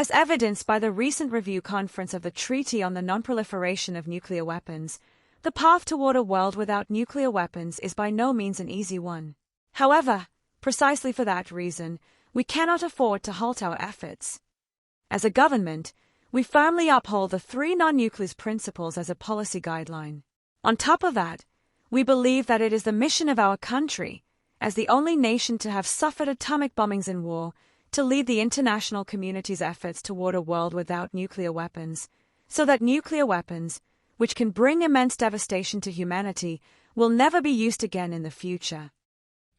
As evidenced by the recent review conference of the Treaty on the Non-Proliferation of Nuclear Weapons, the path toward a world without nuclear weapons is by no means an easy one. However, precisely for that reason, we cannot afford to halt our efforts. As a government, we firmly uphold the three non-nuclear principles as a policy guideline. On top of that, we believe that it is the mission of our country, as the only nation to have suffered atomic bombings in war, to lead the international community's efforts toward a world without nuclear weapons, so that nuclear weapons, which can bring immense devastation to humanity, will never be used again in the future.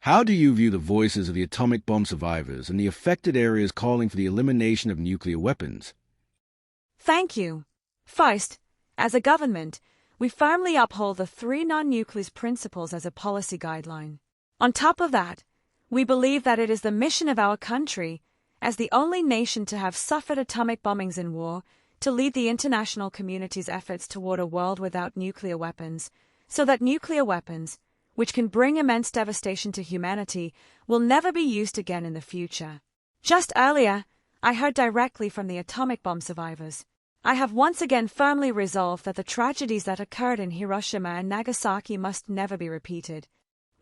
How do you view the voices of the atomic bomb survivors and the affected areas calling for the elimination of nuclear weapons? Thank you. First, as a government, we firmly uphold the three non-nuclear principles as a policy guideline. On top of that, we believe that it is the mission of our country, as the only nation to have suffered atomic bombings in war, to lead the international community's efforts toward a world without nuclear weapons, so that nuclear weapons, which can bring immense devastation to humanity, will never be used again in the future. Just earlier, I heard directly from the atomic bomb survivors. I have once again firmly resolved that the tragedies that occurred in Hiroshima and Nagasaki must never be repeated.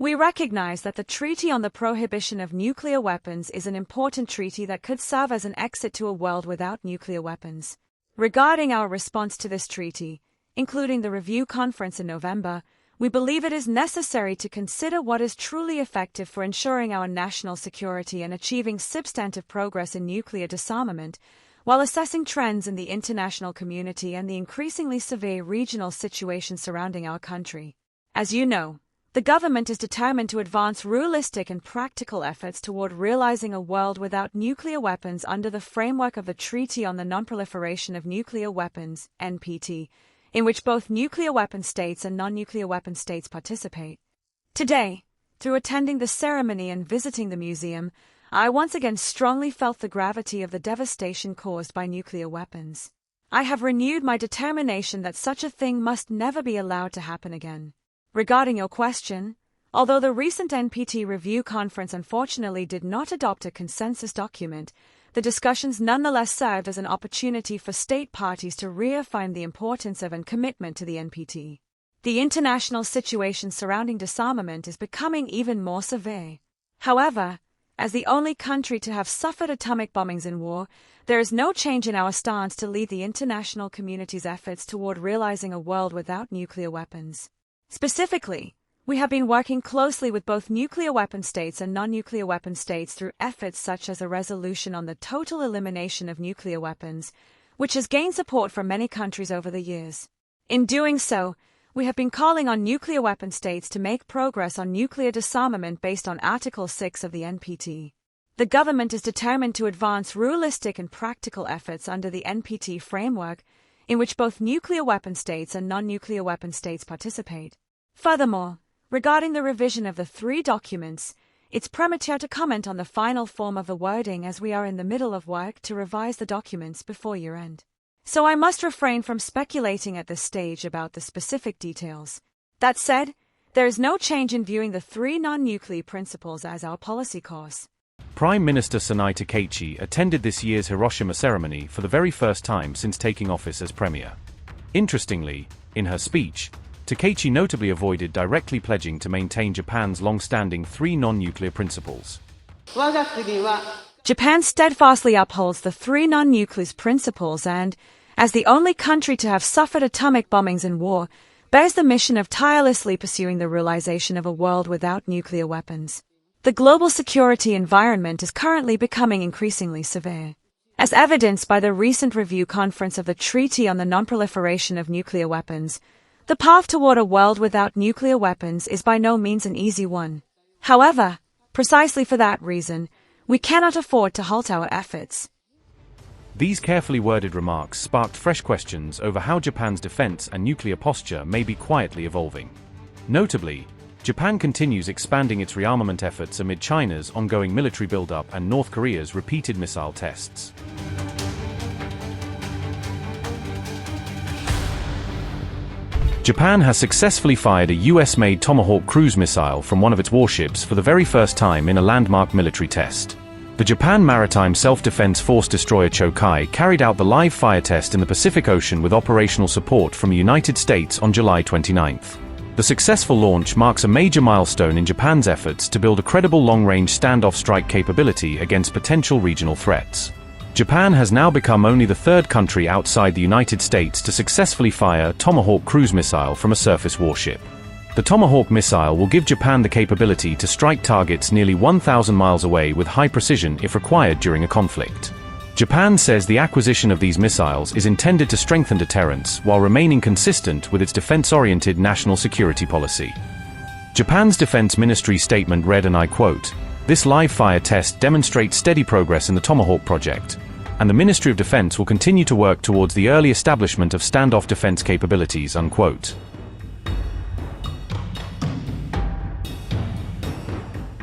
We recognize that the Treaty on the Prohibition of Nuclear Weapons is an important treaty that could serve as an exit to a world without nuclear weapons. Regarding our response to this treaty, including the review conference in November, we believe it is necessary to consider what is truly effective for ensuring our national security and achieving substantive progress in nuclear disarmament, while assessing trends in the international community and the increasingly severe regional situation surrounding our country. As you know, the government is determined to advance realistic and practical efforts toward realizing a world without nuclear weapons under the framework of the Treaty on the Non-Proliferation of Nuclear Weapons, NPT, in which both nuclear weapon states and non-nuclear weapon states participate. Today, through attending the ceremony and visiting the museum, I once again strongly felt the gravity of the devastation caused by nuclear weapons. I have renewed my determination that such a thing must never be allowed to happen again. Regarding your question, although the recent NPT review conference unfortunately did not adopt a consensus document, the discussions nonetheless served as an opportunity for state parties to reaffirm the importance of and commitment to the NPT. The international situation surrounding disarmament is becoming even more severe. However, as the only country to have suffered atomic bombings in war, there is no change in our stance to lead the international community's efforts toward realizing a world without nuclear weapons. Specifically, we have been working closely with both nuclear weapon states and non-nuclear weapon states through efforts such as a resolution on the total elimination of nuclear weapons, which has gained support from many countries over the years. In doing so, we have been calling on nuclear weapon states to make progress on nuclear disarmament based on Article 6 of the NPT. The government is determined to advance realistic and practical efforts under the NPT framework, in which both nuclear weapon states and non-nuclear weapon states participate. Furthermore, regarding the revision of the three documents, it's premature to comment on the final form of the wording as we are in the middle of work to revise the documents before year-end. So I must refrain from speculating at this stage about the specific details. That said, there is no change in viewing the three non-nuclear principles as our policy course. Prime Minister Sanae Takaichi attended this year's Hiroshima ceremony for the very first time since taking office as premier. Interestingly, in her speech, Takaichi notably avoided directly pledging to maintain Japan's long-standing three non-nuclear principles. Japan steadfastly upholds the three non-nuclear principles and, as the only country to have suffered atomic bombings in war, bears the mission of tirelessly pursuing the realization of a world without nuclear weapons. The global security environment is currently becoming increasingly severe. As evidenced by the recent review conference of the Treaty on the Non-Proliferation of Nuclear Weapons, the path toward a world without nuclear weapons is by no means an easy one. However, precisely for that reason, we cannot afford to halt our efforts. These carefully worded remarks sparked fresh questions over how Japan's defense and nuclear posture may be quietly evolving. Notably, Japan continues expanding its rearmament efforts amid China's ongoing military buildup and North Korea's repeated missile tests. Japan has successfully fired a US-made Tomahawk cruise missile from one of its warships for the very first time in a landmark military test. The Japan Maritime Self-Defense Force destroyer Chokai carried out the live fire test in the Pacific Ocean with operational support from the United States on July 29. The successful launch marks a major milestone in Japan's efforts to build a credible long-range standoff strike capability against potential regional threats. Japan has now become only the third country outside the United States to successfully fire a Tomahawk cruise missile from a surface warship. The Tomahawk missile will give Japan the capability to strike targets nearly 1,000 miles away with high precision if required during a conflict. Japan says the acquisition of these missiles is intended to strengthen deterrence while remaining consistent with its defense-oriented national security policy. Japan's Defense Ministry statement read, and I quote, "This live-fire test demonstrates steady progress in the Tomahawk project, and the Ministry of Defense will continue to work towards the early establishment of standoff defense capabilities," unquote.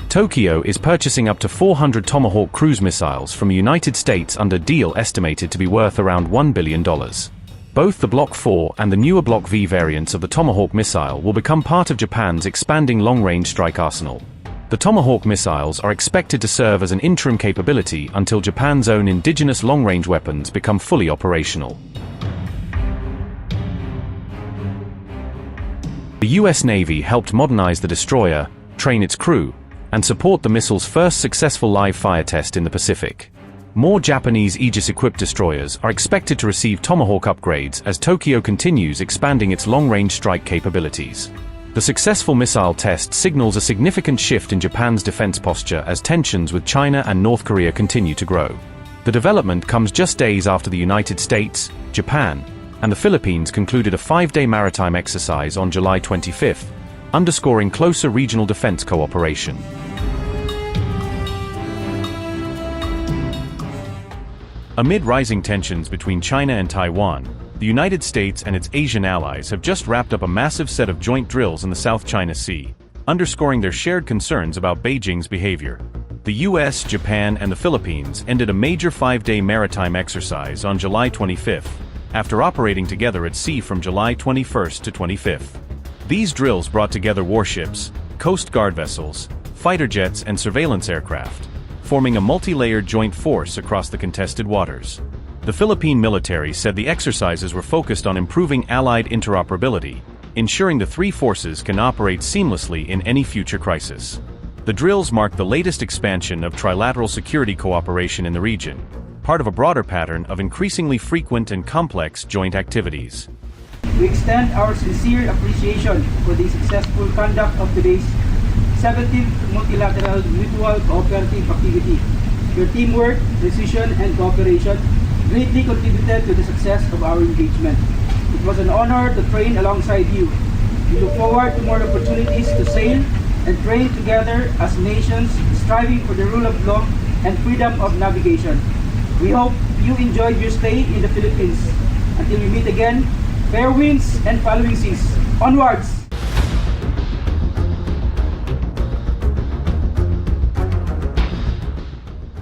Tokyo is purchasing up to 400 Tomahawk cruise missiles from the United States under a deal estimated to be worth around $1 billion. Both the Block 4 and the newer Block V variants of the Tomahawk missile will become part of Japan's expanding long-range strike arsenal. The Tomahawk missiles are expected to serve as an interim capability until Japan's own indigenous long-range weapons become fully operational. The US Navy helped modernize the destroyer, train its crew, and support the missile's first successful live-fire test in the Pacific. More Japanese Aegis-equipped destroyers are expected to receive Tomahawk upgrades as Tokyo continues expanding its long-range strike capabilities. The successful missile test signals a significant shift in Japan's defense posture as tensions with China and North Korea continue to grow. The development comes just days after the United States, Japan, and the Philippines concluded a 5-day maritime exercise on July 25, underscoring closer regional defense cooperation. Amid rising tensions between China and Taiwan, the United States and its Asian allies have just wrapped up a massive set of joint drills in the South China Sea, underscoring their shared concerns about Beijing's behavior. The US, Japan, and the Philippines ended a major 5-day maritime exercise on July 25, after operating together at sea from July 21 to 25. These drills brought together warships, Coast Guard vessels, fighter jets, and surveillance aircraft, forming a multi-layered joint force across the contested waters. The Philippine military said the exercises were focused on improving allied interoperability, ensuring the three forces can operate seamlessly in any future crisis. The drills mark the latest expansion of trilateral security cooperation in the region, part of a broader pattern of increasingly frequent and complex joint activities. We extend our sincere appreciation for the successful conduct of today's 17th Multilateral Mutual Cooperative Activity. Your teamwork, precision, and cooperation greatly contributed to the success of our engagement. It was an honor to train alongside you. We look forward to more opportunities to sail and train together as nations striving for the rule of law and freedom of navigation. We hope you enjoyed your stay in the Philippines. Until we meet again, fair winds and following seas. Onwards!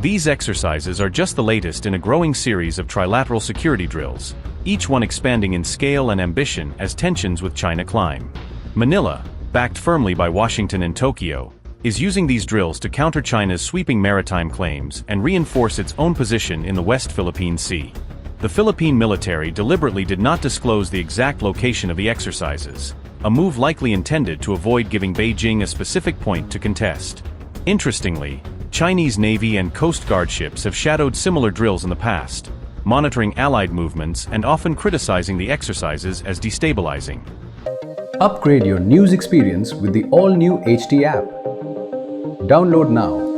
These exercises are just the latest in a growing series of trilateral security drills, each one expanding in scale and ambition as tensions with China climb. Manila, backed firmly by Washington and Tokyo, is using these drills to counter China's sweeping maritime claims and reinforce its own position in the West Philippine Sea. The Philippine military deliberately did not disclose the exact location of the exercises, a move likely intended to avoid giving Beijing a specific point to contest. Interestingly, Chinese Navy and Coast Guard ships have shadowed similar drills in the past, monitoring Allied movements and often criticizing the exercises as destabilizing. Upgrade your news experience with the all-new HT app. Download now.